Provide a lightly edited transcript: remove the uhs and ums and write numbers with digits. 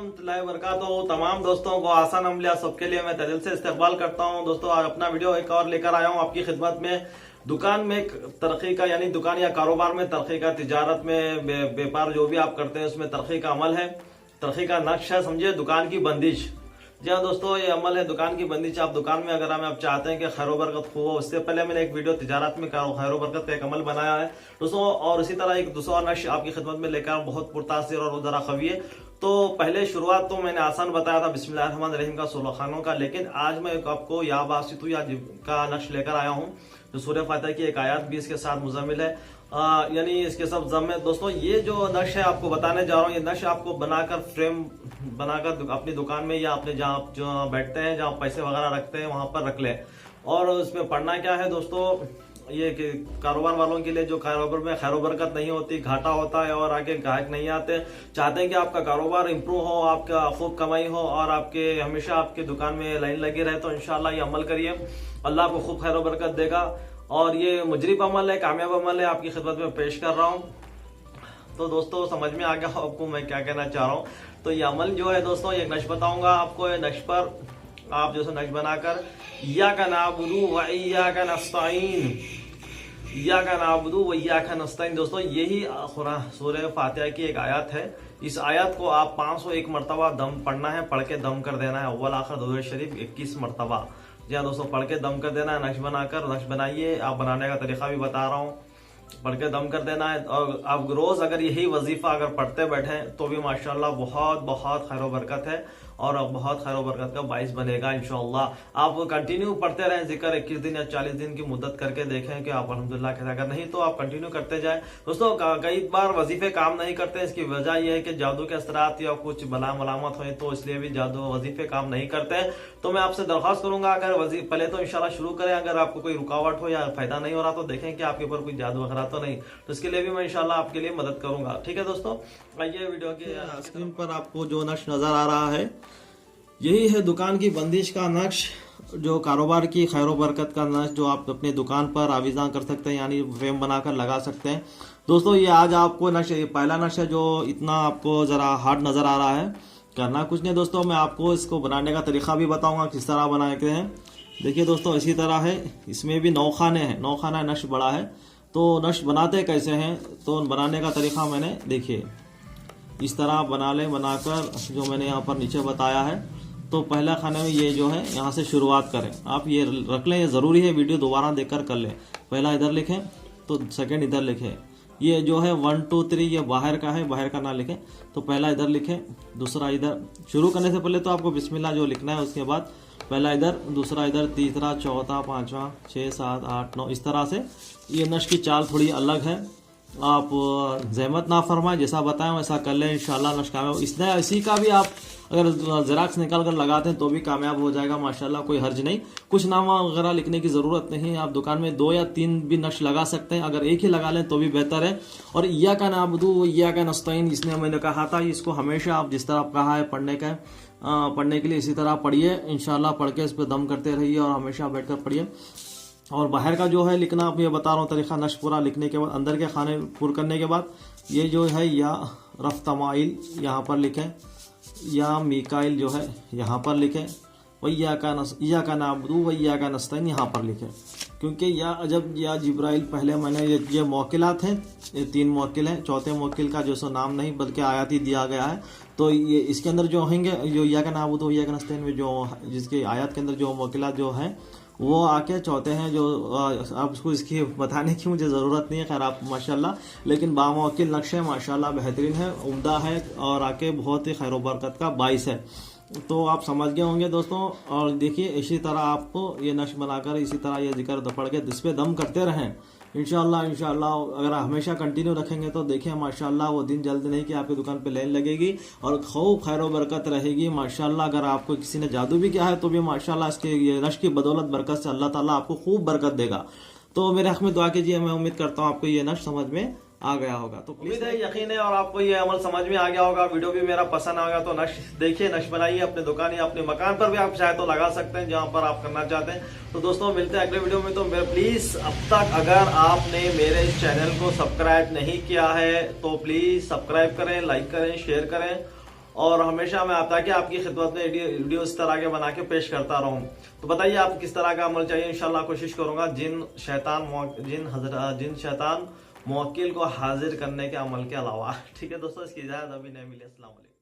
रहमतुल्लाहि व बरकातहू। तमाम दोस्तों को आसान अमलिया सबके लिए मैं तहे से इस्तकबाल करता हूं। दोस्तों आज अपना वीडियो एक और लेकर आया हूं आपकी खिदमत में। दुकान में तरक्की का यानी दुकान या कारोबार में तरक्की का, तिजारत में व्यापार जो भी आप करते हैं उसमें तरक्की का अमल है, तरक्की का नक्श है, समझिए दुकान की बंदिश। जी हाँ दोस्तों, ये अमल है दुकान की बंदिश। आप दुकान में अगर आप चाहते हैं कि खैर बरकत खूब हो, उससे पहले मैंने एक वीडियो तिजारत में खैर बरकत का एक अमल बनाया है दोस्तों, और इसी तरह एक दूसरा नक्श आपकी खिदमत में लेकर बहुत पुरतासीर और जरा खवी है। तो पहले शुरुआत तो मैंने आसान बताया था बिस्मिल्लाहिर्रहमानिर्रहीम का 16 खानों का, लेकिन आज मैं आपको या बासितु या का नक्श लेकर आया हूँ जो सूरह फातिहा की एक आयत भी इसके साथ मुज़म्मिल है, यानी इसके सब जम्मे। दोस्तों ये जो नक्श है आपको बताने जा रहा हूँ, ये नक्श आपको बनाकर फ्रेम बनाकर अपनी दुकान में या अपने जहाँ आप जो बैठते हैं, जहाँ पैसे वगैरह रखते हैं वहां पर रख लें। और उसमें पढ़ना क्या है दोस्तों, ये कि कारोबार वालों के लिए जो कारोबार में खैर बरकत नहीं होती, घाटा होता है और आगे ग्राहक नहीं आते, चाहते हैं कि आपका कारोबार इंप्रूव हो, आपका खूब कमाई हो और आपके हमेशा आपकी दुकान में लाइन लगी रहे, तो इंशाल्लाह ये अमल करिए, अल्लाह आपको खूब खैर बरकत देगा। और ये मुजरिब अमल है, कामयाब अमल है, आपकी खिदमत में पेश कर रहा हूँ। तो दोस्तों समझ में आ गया आपको मैं क्या कहना चाह रहा हूँ। तो ये अमल जो है दोस्तों, ये नक्श बताऊंगा आपको। ये नक्श पर आप जैसे नक्श बनाकर इय्याका नअबुदु व इय्याका नस्तईन, इय्याका नअबुदु व इय्याका नस्तईन, दोस्तों यही सूरह फातिहा की एक आयत है। इस आयत को आप 501 मरतबा दम पढ़ना है, पढ़ के दम कर देना है। अव्वल आखिर दुरूद शरीफ 21 मरतबा। जी हाँ दोस्तों, पढ़ के दम कर देना है। नक्श बनाकर नक्श बनाइए, आप बनाने का तरीका भी बता रहा हूँ, पढ़ के दम कर देना है। और आप रोज अगर यही वजीफा अगर पढ़ते बैठे तो भी माशाल्लाह बहुत बहुत खैर बरकत है और बहुत खैर बरकत का बाइस बनेगा इंशाल्लाह। आप कंटिन्यू पढ़ते रहें, जिक्र 21 दिन या 40 दिन की मुद्दत करके देखें कि आप अल्हम्दुलिल्लाह कैसा। अगर नहीं तो आप कंटिन्यू करते जाएं। दोस्तों कई बार वजीफे काम नहीं करते, इसकी वजह यह है कि जादू के असरात या कुछ बला मलामत हुए, तो इसलिए भी जादू वजीफे काम नहीं करते। तो मैं आपसे दरख्वास्त करूंगा अगर पहले तो इंशाल्लाह शुरू करें, अगर आपको कोई रुकावट हो या फायदा नहीं हो रहा तो देखें कि आपके ऊपर कोई जादू वगैरह तो नहीं, तो इसके लिए भी मैं इंशाल्लाह आपके लिए मदद करूंगा। ठीक है दोस्तों, आइए वीडियो के स्क्रीन पर आपको जो नक्श नजर आ रहा है यही है दुकान की बंदिश का नक्श, जो कारोबार की खैर बरकत का नक्श, जो आप अपने दुकान पर आविज़ां कर सकते हैं, यानी फ्रेम बनाकर लगा सकते हैं। दोस्तों ये आज आपको नक्श, पहला नक्श है जो इतना आपको ज़रा हार्ड नज़र आ रहा है। करना कुछ नहीं दोस्तों, मैं आपको इसको बनाने का तरीका भी बताऊंगा किस तरह बनाते हैं। देखिए दोस्तों इसी तरह है, इसमें भी 9 खाने हैं, 9 खाना नक्श बड़ा है। तो नक्श बनाते कैसे हैं, तो बनाने का तरीका मैंने देखिए इस तरह बना लें, बनाकर जो मैंने यहाँ पर नीचे बताया है। तो पहला खाने में ये जो है यहाँ से शुरुआत करें, आप ये रख लें, ये ज़रूरी है, वीडियो दोबारा देखकर कर लें। पहला इधर लिखें तो सेकंड इधर लिखें। ये जो है 1 2 3 ये बाहर का है, बाहर का ना लिखें। तो पहला इधर लिखें, दूसरा इधर। शुरू करने से पहले तो आपको बिस्मिल्लाह जो लिखना है, उसके बाद पहला इधर, दूसरा इधर, तीसरा, चौथा, पांचवा, 6 7 8 9, इस तरह से। ये नक्श की चाल थोड़ी अलग है, आप जहमत ना फरमाएं, जैसा बताएं वैसा कर लें, इंशाल्लाह नक्श कामयाब। इसने इसी का भी आप अगर ज़ेरॉक्स निकाल कर लगाते हैं तो भी कामयाब हो जाएगा माशाल्लाह, कोई हर्ज नहीं। कुछ नाम वगैरह लिखने की ज़रूरत नहीं है, आप दुकान में 2 या 3 भी नक्श लगा सकते हैं, अगर एक ही लगा लें तो भी बेहतर है। और इय्याका नअबुदु व इय्याका नस्तईन, इसने मैंने कहा था इसको हमेशा आप जिस तरह कहा है पढ़ने के लिए इसी तरह पढ़िए इंशाल्लाह। पढ़ के इस पर दम करते रहिए और हमेशा बैठ कर पढ़िए। और बाहर का जो है लिखना, आप ये बता रहा हूँ तरीका, नक्श पूरा लिखने के बाद अंदर के खाने पूरे करने के बाद ये जो है या रफ्तमाइल यहाँ पर लिखें, या मीकाइल जो है यहाँ पर लिखें, इय्याका नअबुदु व इय्याका नस्तईन यहाँ पर लिखें। क्योंकि या जिब्राइल पहले मैंने ये मौकिलात हैं, ये 3 मौकिल हैं, चौथे मौकिल का जो सो नाम नहीं बल्कि आयत ही दिया गया है। तो ये इसके अंदर जो होंगे, जो इय्याका नअबुदु व इय्याका नस्तईन में जो जिसकी आयत के अंदर जो मौकिलात जो हैं वो आके चौथे हैं, जो आप उसको इसकी बताने की मुझे ज़रूरत नहीं है, खैर आप माशाल्लाह, लेकिन बामौकिल नक्श है माशाल्लाह, बेहतरीन है, उम्दा है और आके बहुत ही खैर बरकत का बाइस है। तो आप समझ गए होंगे दोस्तों। और देखिए इसी तरह आपको ये नक्श बनाकर इसी तरह ये जिक्र पढ़ के इस पे दम करते रहें इंशाल्लाह। अगर हमेशा कंटिन्यू रखेंगे तो देखिए माशाल्लाह वो दिन जल्द नहीं कि आपकी दुकान पे लाइन लगेगी और खूब खैर बरकत रहेगी माशाल्लाह। अगर आपको किसी ने जादू भी किया है तो भी माशाल्लाह इसके ये नक्श की बदौलत बरकत से अल्लाह ताला आपको खूब बरकत देगा। तो मेरे हक में दुआ कीजिए, मैं उम्मीद करता हूँ आपको ये नक्श समझ में आ गया होगा। तो उम्मीद है, यकीन है और आपको ये अमल समझ में आ गया होगा। वीडियो भी मेरा पसंद आ गया तो नक्श देखिए, नक्श बनाइए, अपने दुकान या अपने मकान पर भी आप चाहे तो लगा सकते हैं जहां पर आप करना चाहते हैं। तो दोस्तों मिलते हैं अगले वीडियो में। तो मेरे प्लीज अब तक अगर आपने मेरे इस चैनल को सब्सक्राइब नहीं किया है तो प्लीज सब्सक्राइब करें, लाइक करें, शेयर करें और हमेशा मैं आता कि आपकी खिदमत में वीडियो इस तरह के बना के पेश करता रहूं। तो बताइए आप किस तरह का अमल चाहिए, इंशाल्लाह कोशिश करूंगा जिन शैतान मुवक्किल को हाजिर करने के अमल के अलावा। ठीक है दोस्तों, इसकी इजाजत अभी नहीं मिली। अस्सलाम वालेकुम।